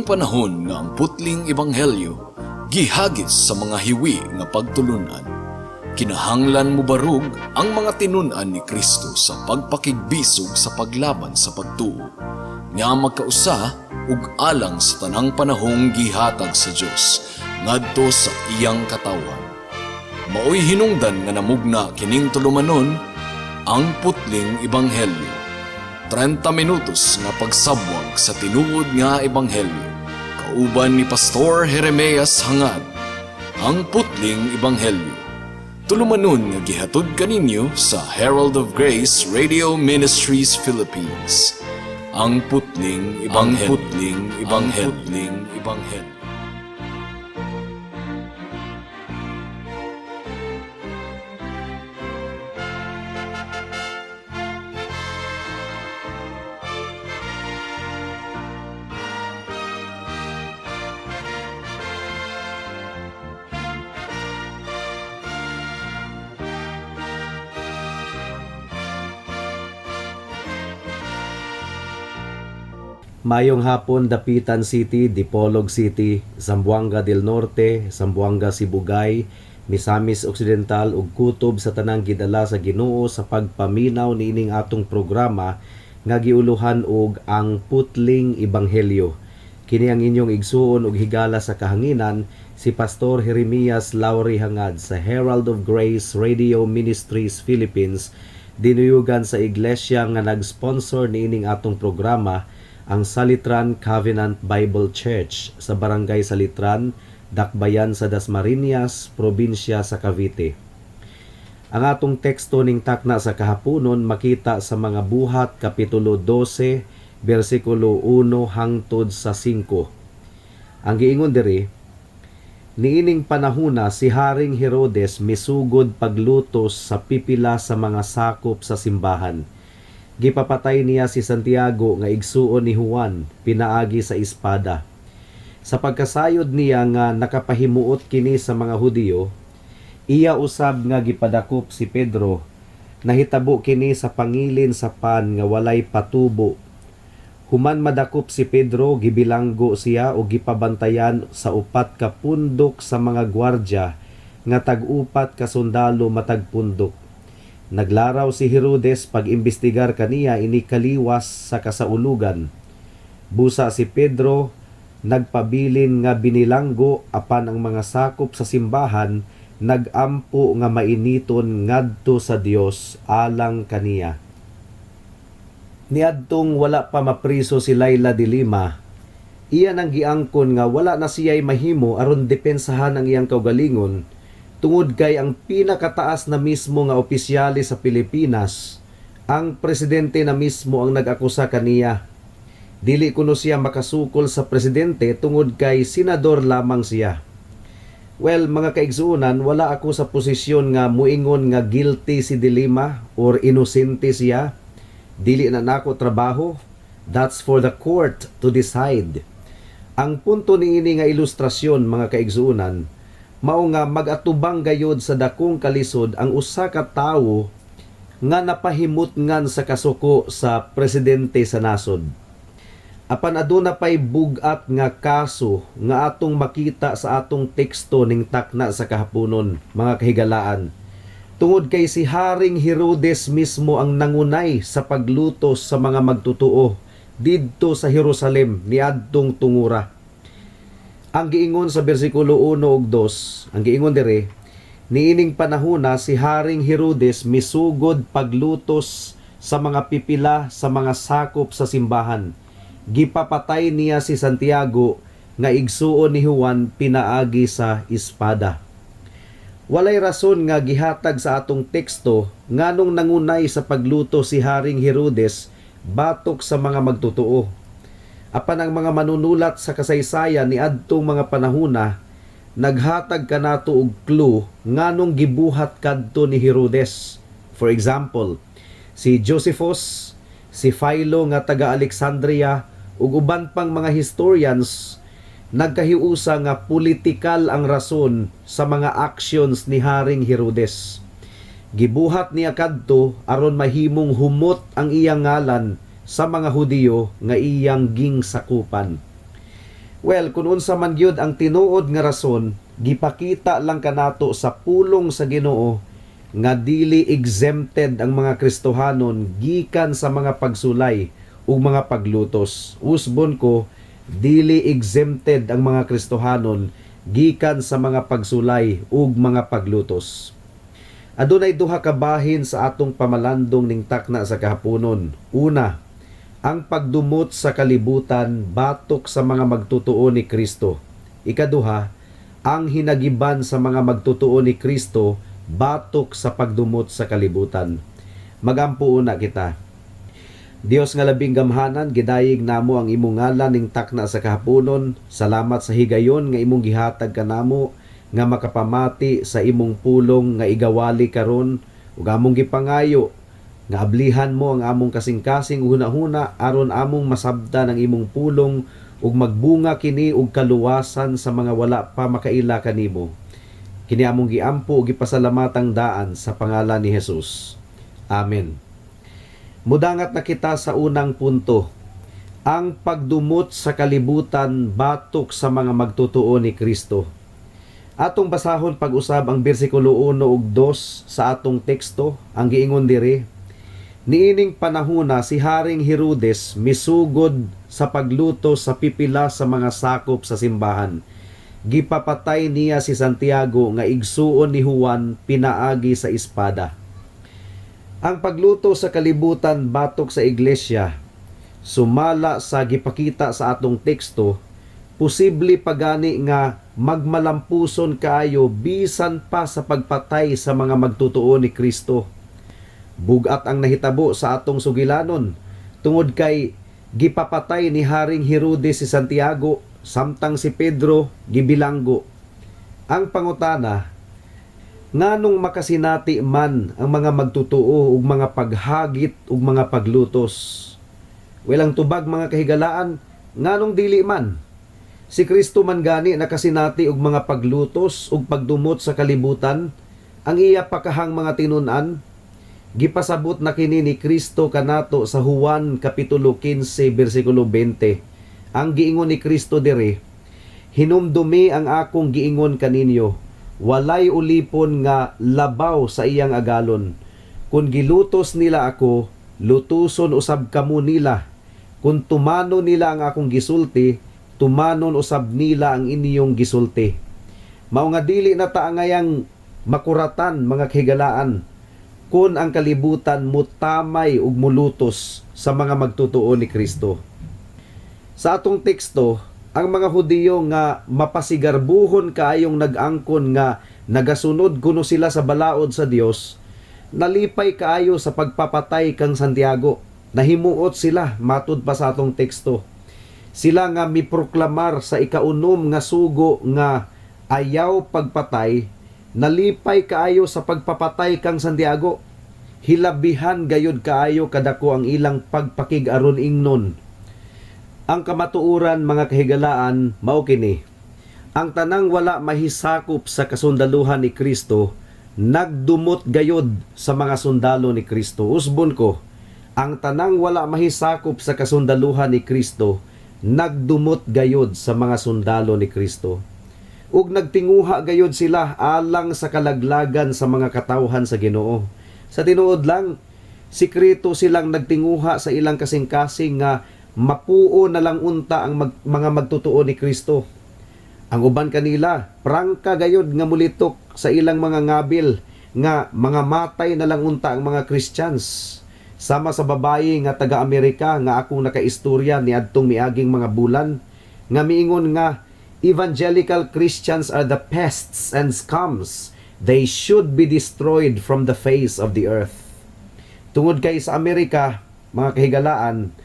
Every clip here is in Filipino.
panahon nga ang putling ebanghelyo gihagis sa mga hiwi nga pagtulunan. Kinahanglan mo barug ang mga tinunan ni Kristo sa pagpakigbisog sa paglaban sa pagtuo, nga magkausa ug alang sa tanang panahong gihatag sa Dios ngadto sa iyang katawan. Maoy hinungdan nga namugna kining tulumanon ang putling ebanghelyo. 30 minutos nga pagsabwag sa tinuod nga ebanghelyo. Kauban ni Pastor Jeremias Hangad, ang putling ebanghelyo. Tulumanon nga gihatod kaninyo sa Herald of Grace Radio Ministries Philippines. Ang putling ebanghelyo. Ang putling ebanghelyo. Mayong hapon, Dapitan City, Dipolog City, Zamboanga del Norte, Zamboanga Sibugay, Misamis Occidental ug kutob sa tanang gidala sa Ginoo sa pagpaminaw niining atong programa nga giuluhan og ang putling ebanghelyo. Kini ang inyong igsuon ug higala sa kahanginan si Pastor Jeremias Lauri Hangad sa Herald of Grace Radio Ministries Philippines, dinuyugan sa iglesia nga nag-sponsor niining atong programa, ang Salitran Covenant Bible Church sa Barangay Salitran, Dakbayan sa Dasmariñas, probinsya sa Cavite. Ang atong teksto ning takna sa kahaponon makita sa mga Buhat Kapitulo 12, versikulo 1 hangtod sa 5. Ang giingon diri, niining panahuna si Haring Herodes misugod paglutos sa pipila sa mga sakop sa simbahan. Gipapatay niya si Santiago nga igsuon ni Juan, pinaagi sa espada. Sa pagkasayod niya nga nakapahimuot kini sa mga Hudiyo, iya usab nga gipadakop si Pedro, nahitabo kini sa pangilin sa pan nga walay patubo. Human madakop si Pedro, gibilanggo siya o gipabantayan sa 4 ka pundok sa mga gwardya nga tag-upat ka sundalo matag pundok. Naglaraw si Herodes pag-imbestigar kaniya ini kaliwas sa kasaulugan. Busa si Pedro, nagpabilin nga binilanggo apan ang mga sakop sa simbahan nagampo nga mainiton ngadto sa Dios alang kaniya. Niadtong wala pa mapriso si Layla de Lima, iya nang giangkon nga wala na siya'y mahimo aron depensahan ang iyang kaugalingon, tungod kay ang pinakataas na mismo nga opisyali sa Pilipinas, ang presidente na mismo ang nag-akusa kaniya. Dili kuno siya makasukol sa presidente tungod kay senador lamang siya. Well, mga kaigsuunan, wala ako sa posisyon nga muingon nga guilty si De Lima or inosente siya. Dili na nako trabaho. That's for the court to decide. Ang punto niini nga ilustrasyon, mga kaigsuunan, mao nga mag-atubang gayod sa dakong kalisod ang usa ka tawo nga napahimutngan sa kasuko sa presidente sa nasod. Apan aduna pay bugat nga kaso nga atong makita sa atong teksto ning takna sa kahaponon, mga kahigalaan. Tungod kay si Haring Herodes mismo ang nangunay sa paglutos sa mga magtutuo didto sa Jerusalem niadtong tungura. Ang giingon sa bersikulo 1 ug 2, ang giingon dire, niining panahona si Haring Herodes misugod paglutos sa mga pipila sa mga sakop sa simbahan. Gipapatay niya si Santiago nga igsuon ni Juan, pinaagi sa espada. Walay rason nga gihatag sa atong teksto nganong nangunay sa pagluto si Haring Herodes batok sa mga magtutuo. Apan ang mga manunulat sa kasaysayan ni adtong mga panahuna naghatag kanato og clue nganong gibuhat kadto ni Herodes. For example, si Josephus, si Philo nga taga Alexandria ug uban pang mga historians nagkahiusa nga politikal ang rason sa mga actions ni Haring Herodes. Gibuhat niya kadto aron mahimong humot ang iyang ngalan sa mga Hudiyo nga iyang gingsakupan. Well, kung unsa man gyud ang tinuod nga rason, gipakita lang kanato sa pulong sa Ginoo nga dili exempted ang mga Kristohanon gikan sa mga pagsulay ug mga paglutos. Usbon ko, dili exempted ang mga Kristohanon gikan sa mga pagsulay ug mga paglutos. Adunay duha ka bahin sa atong pamalandong ning takna sa kahaponon. Una, ang pagdumot sa kalibutan batok sa mga magtutuo ni Kristo. Ikaduha, ang hinagiban sa mga magtutuo ni Kristo batok sa pagdumot sa kalibutan. Magampo una kita. Dios nga labing gamhanan, gidayeg namo ang imong ngalan ning takna sa kahaponon. Salamat sa higayon nga imong gihatag kanamo nga makapamati sa imong pulong nga igawali karon ug among gipangayo nga ablihan mo ang among kasing-kasing huna-huna aron among masabtan ang imong pulong ug magbunga kini og kaluwasan sa mga wala pa makaila kanimo. Kini among giampo ug gipasalamatang daan sa pangalan ni Jesus. Amen. Mudangat na kita sa unang punto. Ang pagdumot sa kalibutan batok sa mga magtutuo ni Kristo. Atong basahon pag-usab ang bersikulo 1 ug 2 sa atong teksto. Ang giingon diri, niining panahona si Haring Herodes misugod sa pagluto sa pipila sa mga sakop sa simbahan. Gipapatay niya si Santiago nga igsuon ni Juan pinaagi sa espada. Ang pagluto sa kalibutan batok sa iglesia, sumala sa gipakita sa atong teksto, posible pagani nga magmalampuson kaayo bisan pa sa pagpatay sa mga magtutuo ni Kristo. Bugat ang nahitabo sa atong sugilanon tungod kay gipapatay ni Haring Herodes si Santiago samtang si Pedro gibilanggo. Ang pangutana, nganong makasinati man ang mga magtutuo ug mga paghagit ug mga paglutos? Walang tubag mga kahigalaan, nganong dili man? Si Kristo man gani nakasinati og mga paglutos ug pagdumot sa kalibutan, ang iya pakahang mga tinun-an. Gipasabot na kini ni Kristo kanato sa Juan kapitulo 15 bersikulo 20. Ang giingon ni Kristo diri, hinumdumi ang akong giingon kaninyo, walay ulipon nga labaw sa iyang agalon. Kung gilutos nila ako, lutuson usab kamo nila. Kung tumano nila ang akong gisulti, tumanon usab nila ang inyong gisulti. Mao nga dili na ta angayang makuratan mga kahigalaan kun ang kalibutan mutamay ug mulutos sa mga magtutuo ni Kristo. Sa atong teksto, ang mga Hudiyo nga mapasigarbuhon kaayong nag-angkon nga nagasunod kuno sila sa balaod sa Dios, nalipay kaayo sa pagpapatay kang Santiago. Nahimuot sila matud pa sa atong teksto. Sila nga miproklamar sa ikaunom nga sugo nga ayaw pagpatay, nalipay kaayo sa pagpapatay kang Santiago. Hilabihan gayud kaayo kadako ang ilang pagpakig aron ingnon. Ang kamatuuran mga kahigalaan mao kini. Ang tanang wala mahisakop sa kasundaluhan ni Kristo nagdumot gayud sa mga sundalo ni Kristo. Usbon ko, ang tanang wala mahisakop sa kasundaluhan ni Kristo nagdumot gayod sa mga sundalo ni Kristo. Ug nagtinguha gayod sila alang sa kalaglagan sa mga katawhan sa Ginoo. Sa tinuod lang, sikreto silang nagtinguha sa ilang kasing-kasing nga mapuo na lang unta ang mga magtutuo ni Kristo. Ang uban kanila, prangka gayod nga mulitok sa ilang mga ngabil nga mga matay na lang unta ang mga Christians. Sama sa babayi nga taga-Amerika nga akong nakaistorya ni adtong miaging mga bulan nga miingon nga evangelical Christians are the pests and scums. They should be destroyed from the face of the earth. Tungod kay sa Amerika, mga kahigalaan,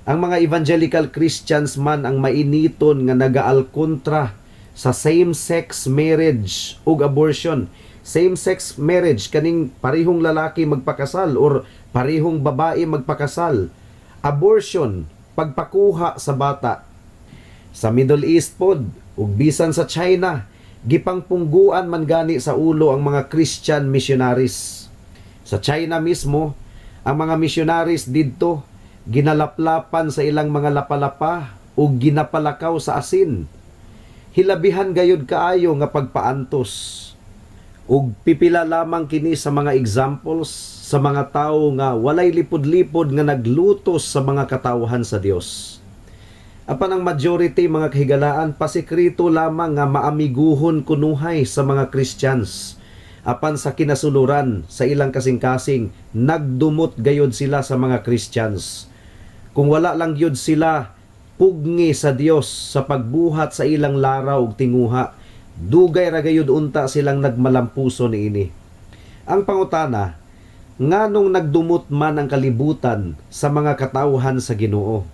ang mga evangelical Christians man ang mainiton nga nagaal kontra sa same-sex marriage ug abortion. Same-sex marriage, kaning parihong lalaki magpakasal or parihong babae magpakasal. Abortion, pagpakuha sa bata. Sa Middle East pod, ug bisan sa China, gipangpungguan man gani sa ulo ang mga Christian missionaries. Sa China mismo, ang mga missionaries didto ginalaplapan sa ilang mga lapalapa ug ginapalakaw sa asin. Hilabihan gayud kaayo nga pagpaantos. Ug pipila lamang kini sa mga examples sa mga tawo nga walay lipod-lipod nga naglutos sa mga katawhan sa Dios. Apan ang majority mga kahigalaan pasikreto lamang nga maamiguhon kunuhay sa mga Christians. Apan sa kinasuluran sa ilang kasing-kasing nagdumot gayod sila sa mga Christians. Kung wala lang gyud sila pugni sa Dios sa pagbuhat sa ilang laraw ug tinguha, dugay ra gayud unta silang nagmalampuso niini. Ang pangutana, nganong nagdumot man ang kalibutan sa mga katawhan sa Ginoo?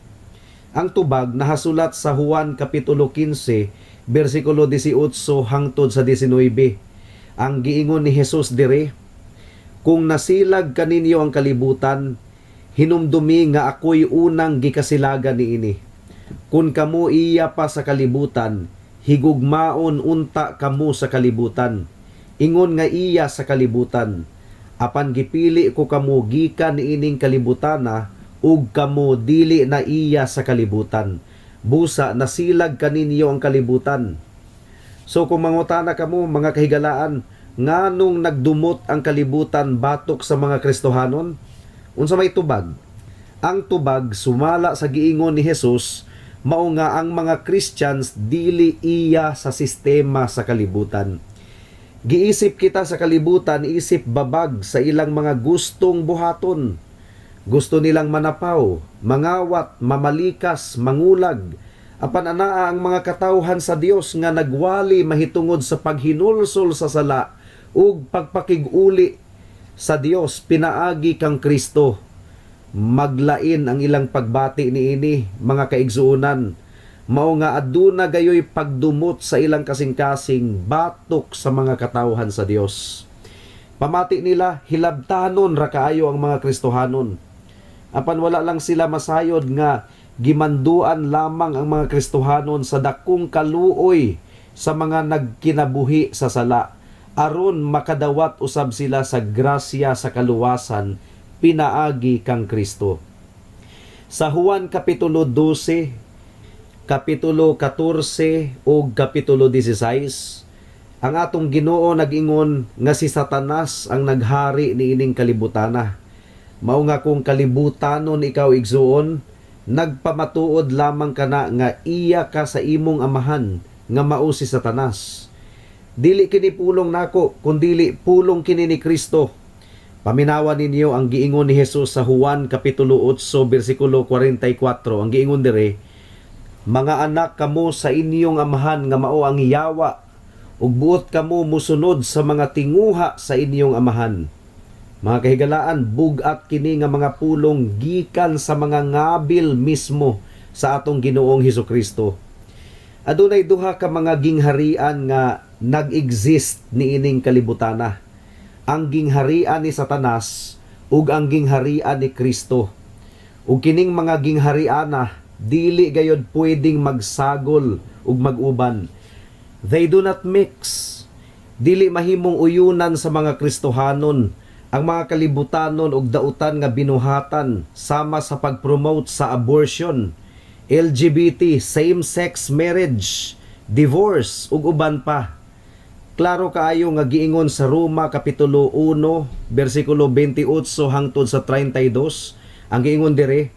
Ang tubag nahasulat sa Juan kapitulo 15 bersikulo 18 hangtod sa 19. Ang giingon ni Jesus dire, kung nasilag kaninyo ang kalibutan, hinumdumi nga ako'y unang gikasilagan niini. Kung kamo iya pa sa kalibutan, higugmaon unta kamo sa kalibutan. Ingon nga iya sa kalibutan, apan gipili ko kamo gikan niining kalibutana, ug kamo dili na iya sa kalibutan. Busa nasilag kaninyo ang kalibutan. So kung mangutana kamo mga kahigalaan, nganong nagdumot ang kalibutan batok sa mga Kristohanon? Unsa may tubag? Ang tubag sumala sa giingon ni Jesus, mao nga ang mga Christians dili iya sa sistema sa kalibutan. Giisip kita sa kalibutan, isip babag sa ilang mga gustong buhaton. Gusto nilang manapaw, mangawat, mamalikas, mangulag. Apan anaa ang mga katawhan sa Dios nga nagwali mahitungod sa paghinulsol sa sala ug pagpakig-uli sa Dios pinaagi kang Kristo. Maglain ang ilang pagbati niini mga kaigsuonan. Mao nga aduna gayoy pagdumot sa ilang kasing-kasing batok sa mga katawhan sa Dios. Pamati nila hilabtanon ra kaayo ang mga Kristohanon. Apan wala lang sila masayod nga gimanduan lamang ang mga Kristohanon sa dakong kaluoy sa mga nagkinabuhi sa sala, aron makadawat usab sila sa grasya sa kaluwasan pinaagi kang Kristo. Sa Juan kapitulo 12, kapitulo 14 ug kapitulo 16, ang atong Ginoo nag-ingon nga si Satanas ang naghari niining kalibutana. Mao nga kung kalibutanon ikaw igsuon, nagpamatuod lamang kana nga iya ka sa imong amahan nga mao si Satanas. Dili kini pulong nako, kundili pulong kini ni Kristo. Paminawan ninyo ang giingon ni Jesus sa Juan kapitulo 8 bersikulo 44. Ang giingon dire, mga anak kamo sa inyong amahan nga mao ang yawa, ug buot kamo musunod sa mga tinguha sa inyong amahan. Mga kahigalaan, bugat kini nga mga pulong gikan sa mga ngabil mismo sa atong Ginoong Hesukristo. Adunay duha ka mga gingharian nga nag-exist niining kalibutana. Ang gingharian ni Satanas ug ang gingharian ni Kristo. Ug kining mga ginghariana dili gayud pwedeng magsagol ug mag-uban. They do not mix. Dili mahimong uyunan sa mga Kristohanon ang mga kalibutanon ug dautan nga binuhatan sama sa pag-promote sa abortion, LGBT, same-sex marriage, divorce ug uban pa. Klaro kaayo nga giingon sa Roma kapitulo 1 bersikulo 28 hangtod sa 32. Ang giingon dire,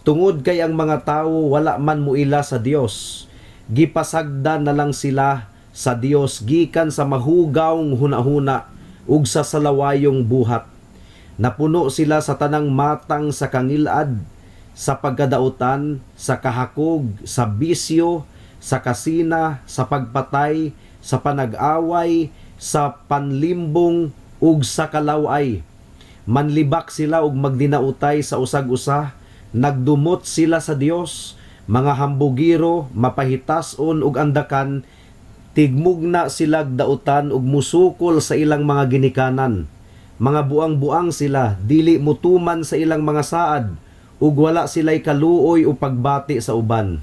tungod kay ang mga tawo wala man muila sa Dios, gipasagdan na lang sila sa Dios gikan sa mahugawng hunahuna ug sa salawayong buhat. Napuno sila sa tanang matang sa kangilad, sa pagkadautan, sa kahakog, sa bisyo, sa kasina, sa pagpatay, sa panag-away, sa panlimbong ug sa kalaway. Manlibak sila ug magdinautay sa usag-usa, nagdumot sila sa Dios, mga hambugiro, mapahitason ug andakan, tigmugna sila dautan ug musukol sa ilang mga ginikanan. Mga buang-buang sila, dili mutuman sa ilang mga saad, ug wala sila'y kaluoy o pagbati sa uban.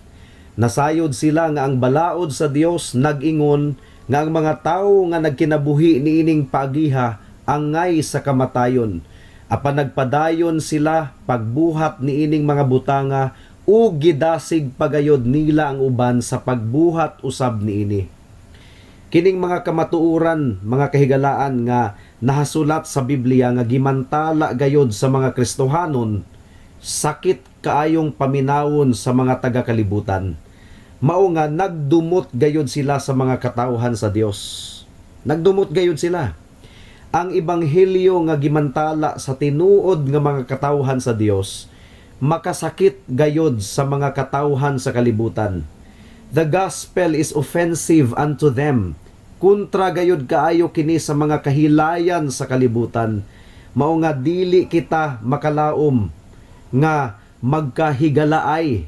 Nasayod sila nga ang balaod sa Dios nag-ingon nga ang mga tawo nga nagkinabuhi niining paagiha angay sa kamatayon. Apan nagpadayon sila pagbuhat niining mga butanga ug gidasig pagayod nila ang uban sa pagbuhat usab niini. Kining mga kamatuoran, mga kahigalaan nga nahasulat sa Biblia nga gimantala gayod sa mga Kristohanon, sakit kaayong paminawon sa mga taga-kalibutan. Mao nga nagdumot gayod sila sa mga katawhan sa Dios. Nagdumot gayod sila. Ang ebanghelyo nga gimantala sa tinuod nga mga katawhan sa Dios makasakit gayod sa mga katawhan sa kalibutan. The gospel is offensive unto them. Kontra gayod kaayo kini sa mga kahilayan sa kalibutan. Mao nga dili kita makalaom nga magkahigalaay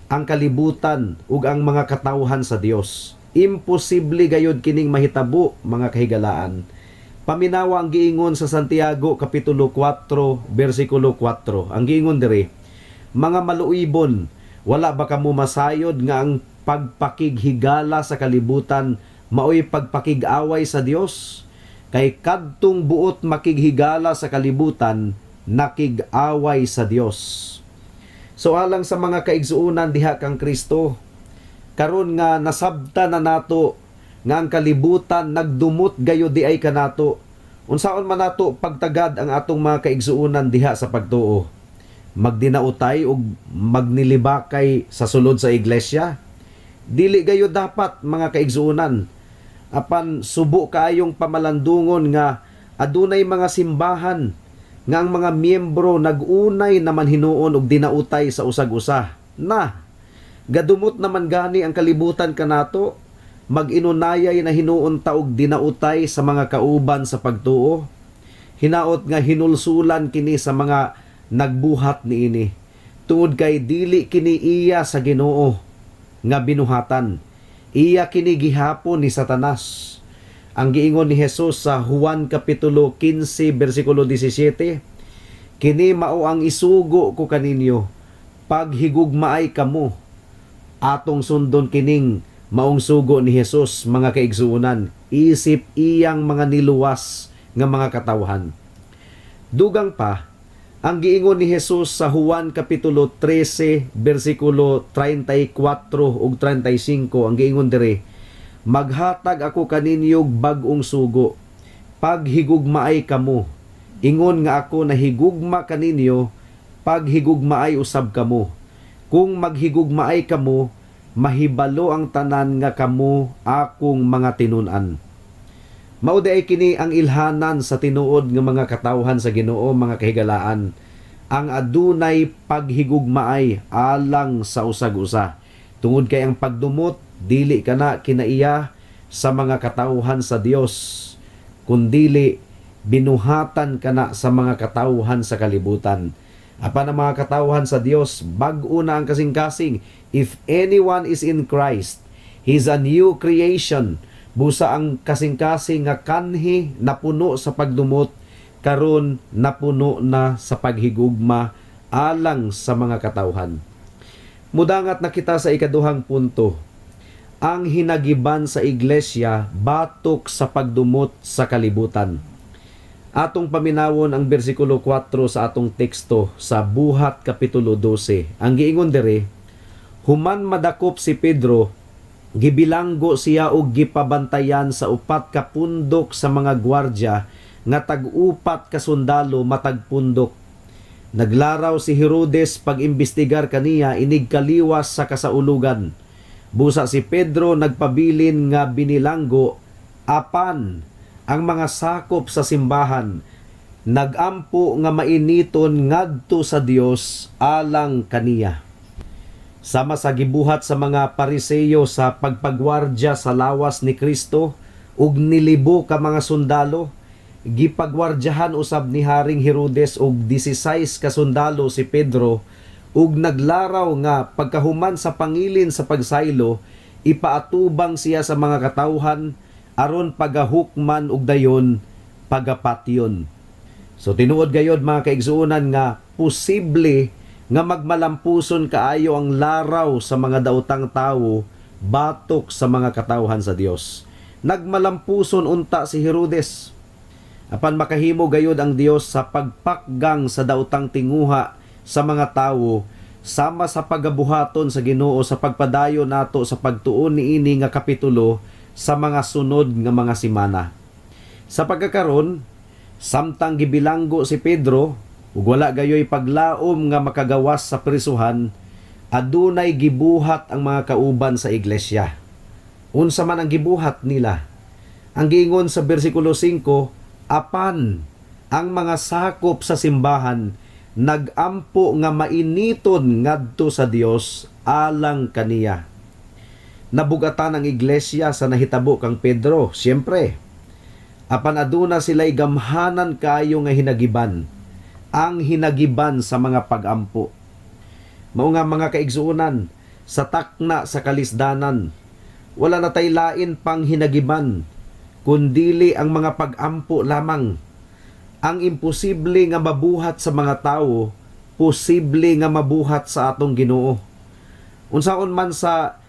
ang kalibutan ug ang mga katawhan sa Dios. Imposible gayod kining mahitabo, mga kahigalaan. Paminawa ang giingon sa Santiago kapitulo 4 bersikulo 4. Ang giingon diri, mga maluibon, wala ba kamo masayod nga ang pagpakighigala sa kalibutan maoy pagpakig-away sa Dios? Kay kadtong buot makighigala sa kalibutan, nakig-away sa Dios. So alang sa mga kaigsuunan diha kang Kristo, karon nga nasabta na nato nga ang kalibutan nagdumot gayo di ay kanato. Unsaon man nato pagtagad ang atong mga kaigsuunan diha sa pagtuo? Magdinautay ug magnilibakay sa sulod sa iglesia? Dili gayo dapat, mga kaigsuunan. Apan subo kaayong pamalandungon nga adunay mga simbahan nga ang mga miyembro nagunay naman hinuon og dinautay sa usag-usa. Gadumot naman gani ang kalibutan kanato, mag-inunayay na hinuon ta og dinautay sa mga kauban sa pagtuo. Hinaot nga hinulsulan kini sa mga nagbuhat niini. Tungod kay dili kini iya sa Ginoo nga binuhatan. Iya kini gihapon ni Satanas. Ang giingon ni Jesus sa Juan kapitulo 15 bersikulo 17, kini mao ang isugo ko kaninyo, paghigugmaay kamo. Atong sundon kining maong sugo ni Jesus, mga kaigsuunan, isip iyang mga niluwas nga mga katawhan. Dugang pa, ang giingon ni Jesus sa Juan kapitulo 13 bersikulo 34 ug 35, ang giingon diri, maghatag ako kaninyog bag-ong sugo, paghigugmaay kamo. Ingon nga ako nahigugma kaninyo, paghigugmaay usab kamo. Kung maghigugmaay kamo, mahibalo ang tanan nga kamo akong mga tinun-an. Mao ay kini ang ilhanan sa tinuod nga mga katawhan sa Ginoo, mga kahigalaan. Ang adunay paghigugmaay alang sa usag-usa. Tungod kay ang pagdumot dili kana kinaiya sa mga katawhan sa Dios, kundili binuhatan kana sa mga katawhan sa kalibutan. Apan ang mga katawhan sa Dios, bag-o na ang kasing-kasing. If anyone is in Christ, he's a new creation. Busa ang kasing-kasing nga kanhi napuno sa pagdumot, karon napuno na sa paghigugma alang sa mga katawhan. Mudangat na kita sa ikaduhang punto. Ang hinagiban sa iglesia batok sa pagdumot sa kalibutan. Atong paminawon ang bersikulo 4 sa atong teksto sa Buhat kapitulo 12. Ang giingon diri, human madakop si Pedro, gibilanggo siya og gipabantayan sa 4 ka pundok sa mga gwardya nga tag-upat ka sundalo matag pundok. Naglaraw si Herodes pag-imbestigar kaniya inig kaliwas sa kasaulugan. Busa si Pedro nagpabilin nga binilanggo, apan ang mga sakop sa simbahan nagampo nga mainiton ngadto sa Dios alang kaniya. Sama sa gibuhat sa mga Pariseyo sa pagpagwardya sa lawas ni Kristo ug nilibo ka mga sundalo, gipagwardyahan usab ni Haring Herodes og 16 ka sundalo si Pedro ug naglaraw nga pagkahuman sa pangilin sa pagsaylo, ipaatubang siya sa mga katawhan aron pagahukman og dayon pagapatyon. So tinuod gayod, mga kaigsuonan, nga posible nga magmalampuson kaayo ang laraw sa mga daotang tawo batok sa mga katawhan sa Dios. Nagmalampuson unta si Herodes. Apan makahimo gayod ang Dios sa pagpakgang sa daotang tinguha sa mga tawo sama sa pagabuhaton sa Ginoo sa pagpadayon nato sa pagtuon niini nga kapitulo sa mga sunod nga mga semana. Sa pagkakaron, samtang gibilanggo si Pedro ug wala gayoy paglaom nga makagawas sa prisuhan, adunay gibuhat ang mga kauban sa iglesia. Unsa man ang gibuhat nila? Ang giingon sa bersikulo 5, apan ang mga sakop sa simbahan nagampo nga mainiton ngadto sa Dios alang kaniya. Nabugatan ang iglesia sa nahitabo kang Pedro, siyempre. Apan aduna sila'y gamhanan kayo nga hinagiban, ang hinagiban sa mga pagampo. Mao nga mga kaigsuonan, sa takna sa kalisdanan, wala na tay lain pang hinagiban, kundili ang mga pagampo lamang. Ang imposible nga mabuhat sa mga tao, posible nga mabuhat sa atong Ginoo. Unsaon man sa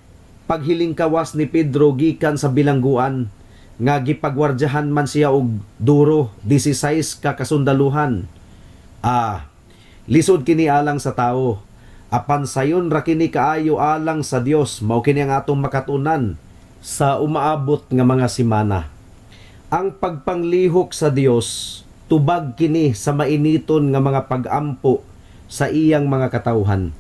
paghilingkawas ni Pedro gikan sa bilangguan, nga gipagwardyahan man siya og duro 16 ka kasundaluhan. Lisod kini alang sa tao, apan sayon ra kini kaayo alang sa Dios, mao kini ang atong makatunan sa umaabot nga mga semana. Ang pagpanglihok sa Dios tubag kini sa mainiton nga mga pagampo sa iyang mga katawhan.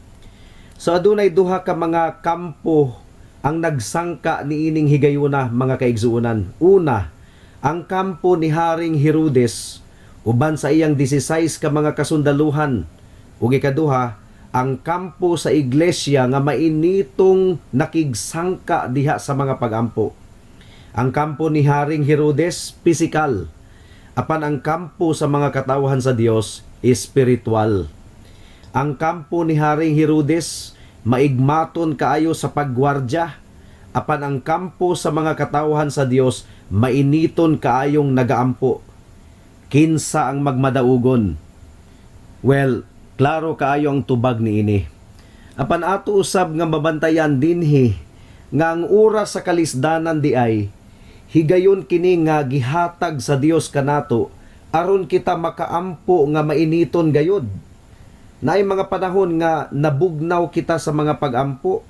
So adunay duha ka mga kampo ang nagsangka niining higayuna mga kaigsuonan. Una, ang kampo ni Haring Herodes uban sa iyang 16 ka mga kasundaluhan. Ug ikaduha, ang kampo sa iglesia nga mainitong nakigsangka diha sa mga pagampo. Ang kampo ni Haring Herodes, pisikal. Apan ang kampo sa mga katawhan sa Dios, espiritual. Ang kampo ni Haring Herodes, maigmaton kaayo sa paggwardya. Apan ang kampo sa mga katawhan sa Dios, mainiton kaayong nagaampo. Kinsa ang magmadaugon? Well, klaro kaayo ang tubag niini. Apan ato usab nga mabantayan dinhi nga ang oras sa kalisdanan di ay higayon kini nga gihatag sa Dios kanato aron kita makaampo nga mainiton gayud. Naay mga panahon nga nabugnaw kita sa mga pagampo,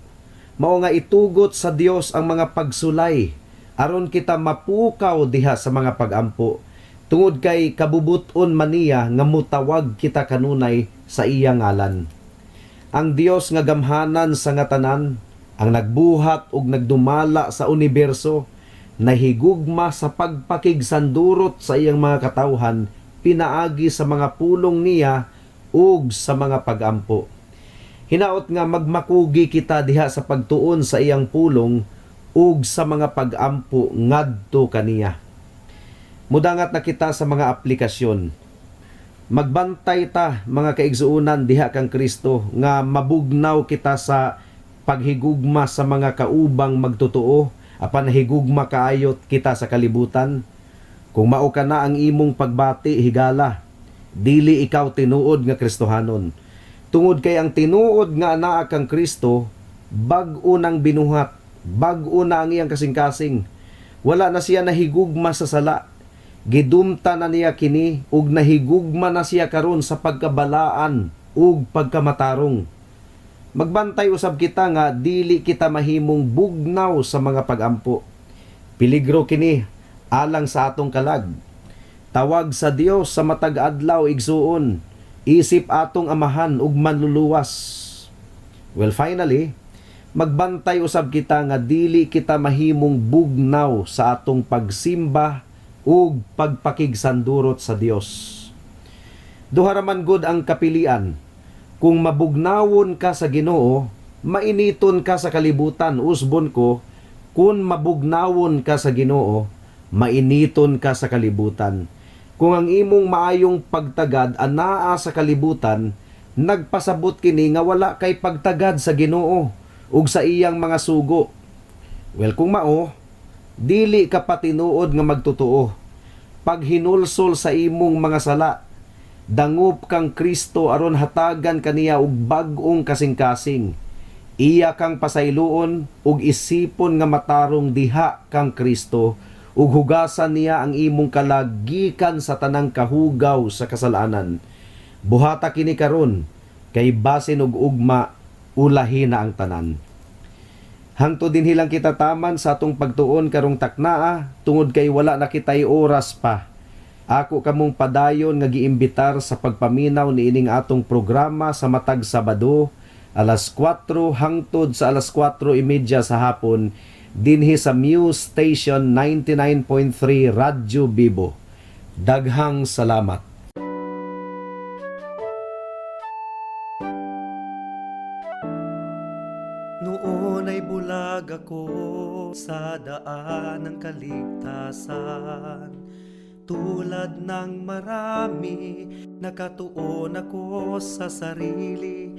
mao nga itugot sa Dios ang mga pagsulay aron kita mapukaw diha sa mga pagampo, tungod kay kabubuton man niya nga mutawag kita kanunay sa iyang ngalan. Ang Dios nga gamhanan sa nga tanan, ang nagbuhat ug nagdumala sa universo, nahigugma sa pagpakigsandurot sa iyang mga katawhan, pinaagi sa mga pulong niya ug sa mga pagampo. Hinaot nga magmakugi kita diha sa pagtuon sa iyang pulong ug sa mga pagampo ngadto kaniya. Mudangat na kita sa mga aplikasyon. Magbantay ta mga kaigsuonan diha kang Kristo nga mabugnaw kita sa paghigugma sa mga kaubang magtotoo, apan higugma kaayot kita sa kalibutan. Kung mao ka na ang imong pagbati, higala, dili ikaw tinuod nga Kristohanon. Tungod kay ang tinuod nga anaa kang Kristo, bag-o nang binuhat, bag-o na ang iyang kasing-kasing. Wala na siya nahigugma sa sala. Gidumta na niya kini ug nahigugma na siya karon sa pagkabalaan ug pagkamatarong. Magbantay usab kita nga dili kita mahimong bugnaw sa mga pagampo. Peligro kini alang sa atong kalag. Tawag sa Dios sa matag adlaw igsuon, isip atong amahan ug manluluwas. Well, finally, magbantay usab kita nga dili kita mahimong bugnaw sa atong pagsimba ug pagpakigsandurot sa Dios. Duha ra man gud ang kapilian. Kung mabugnawon ka sa Ginoo, mainiton ka sa kalibutan. Usbon ko, kung mabugnawon ka sa Ginoo, mainiton ka sa kalibutan. Kung ang imong maayong pagtagad anaa sa kalibutan, nagpasabot kini nga wala kay pagtagad sa Ginoo ug sa iyang mga sugo. Well, kung mao, dili ka patinuod nga magtotoo. Pag hinulsol sa imong mga sala, dangop kang Kristo aron hatagan kaniya og bag-ong kasing-kasing. Iya kang pasayloon ug isipon nga matarong diha kang Kristo ug hugasan niya ang imong kalag gikan sa tanang kahugaw sa kasalanan. Buhata kini karon kay basin og ugma ulahi na ang tanan. Hangtod din hilang kita taman sa atong pagtuon karong taknaa tungod kay wala na kitay oras pa. Ako kamong padayon nga giimbitar sa pagpaminaw ni ining atong programa sa matag Sabado, alas 4 hangtod sa alas 4:30 sa hapon dinhi sa Muse Station 99.3 Radyo Bibo. Daghang salamat. Noon ay bulag ako sa daan ng kaligtasan. Tulad ng marami, nakatuon ako sa sarili.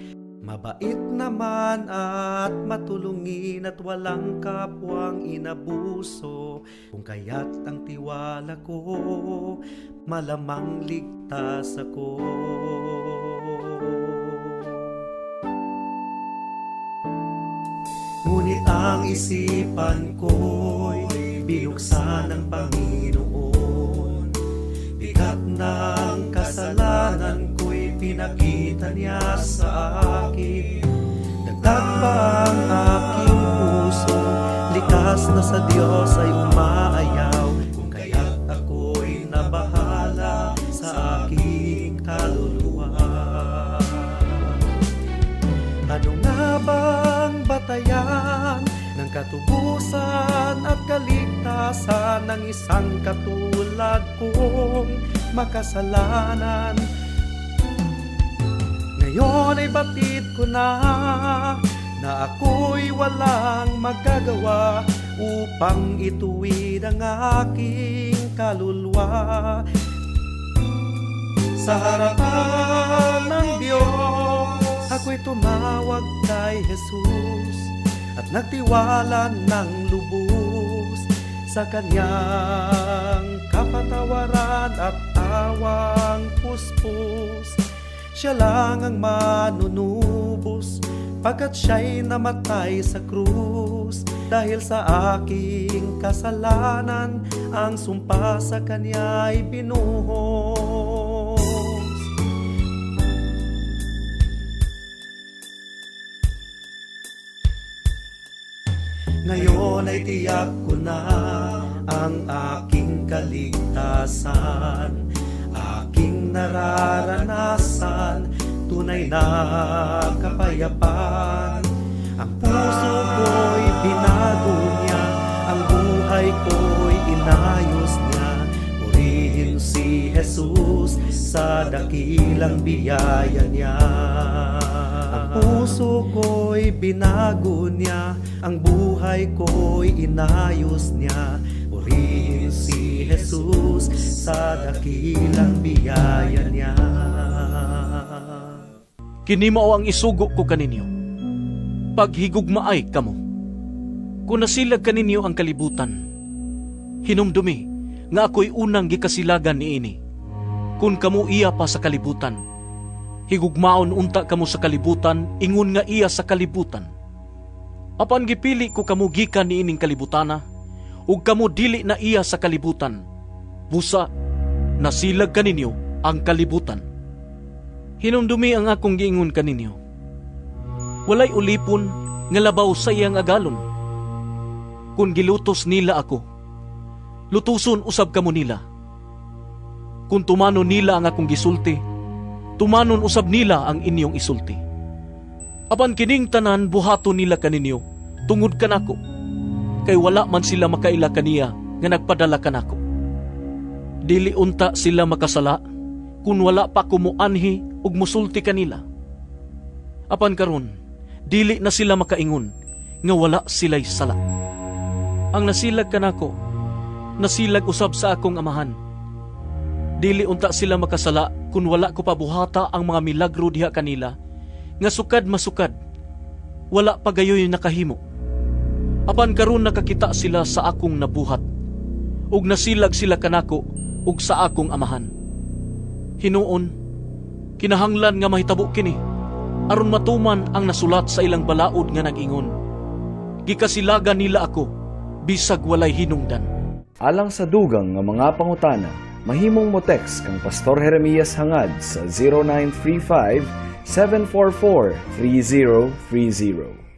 Mabait naman at matulungin at walang kapwang inabuso. Kung kaya't ang tiwala ko, malamang ligtas ako. Ngunit ang isipan ko'y binuksan ng Panginoon. Bigat ng kasalanan ko'y pinakita niya sa akin. Dagdag pa ang aking puso, likas na sa Diyos ay umaayaw. Kung kaya't ako'y nabahala sa aking kaluluwa. Ano nga bang batayan ng katubusan at kaligtasan ng isang katulad kong makasalanan? Ngayon ay batid ko na ako'y walang magagawa upang ituwid ang aking kaluluwa sa harapan ng Diyos. Ako'y tumawag kay Jesus at nagtiwala ng lubos sa kanyang kapatawaran at awang puspos. Siya lang ang manunubos pagkat siya'y namatay sa krus. Dahil sa aking kasalanan, ang sumpa sa kanya'y binuhos. Ngayon ay tiyak ko na ang aking kaligtasan, aking nararanasan, tunay na kapayapaan. Ang puso ko'y binago niya, ang buhay ko'y inayos niya. Purihin si Jesus sa dakilang biyaya niya. Ang puso ko'y binago niya, ang buhay ko'y inayos niya. Purihin si Jesus sa dakilang biyaya niya. Kini mao ang isugo ko kaninyo. Paghigugmaay kamo. Kung nasilag kaninyo ang kalibutan, hinumdumi nga ako'y unang gikasilagan niini. Kung kamo iya pa sa kalibutan, higugmaon unta kamo sa kalibutan, ingon nga iya sa kalibutan. Apan gipili ko kamo gikan niining kalibutana, ug kamo dili na iya sa kalibutan. Busa, nasilag kaninyo ang kalibutan. Hinumdumi ang akong giingon kaninyo. Walay ulipon nga labaw sa iyang agalon. Kung gilutos nila ako, lutuson usab kamo nila. Kung tumanon nila ang akong gisulti, tumanon usab nila ang inyong isulti. Apan kining tanan buhaton nila kaninyo tungod kanako, kay wala man sila makaila kaniya nga nagpadala kanako. Dili unta sila makasala kung wala pa kumuanhi ug musulti kanila. Apan karon, dili na sila makaingon nga wala sila'y sala. Ang nasilag kanako, nasilag usab sa akong amahan. Dili unta sila makasala kung wala ko pabuhata ang mga milagro diha kanila, nga sukad masukad, wala pagayoy nakahimo. Apan karon nakakita sila sa akong nabuhat, ug nasilag sila kanako ug sa akong amahan. Hinuon, kinahanglan nga mahitabo kini, aron matuman ang nasulat sa ilang balaod nga nag-ingon, gikasilagan nila ako, bisag walay hinungdan. Alang sa dugang nga mga pangutana, mahimong mo text kang Pastor Jeremias hangad sa 744-3030.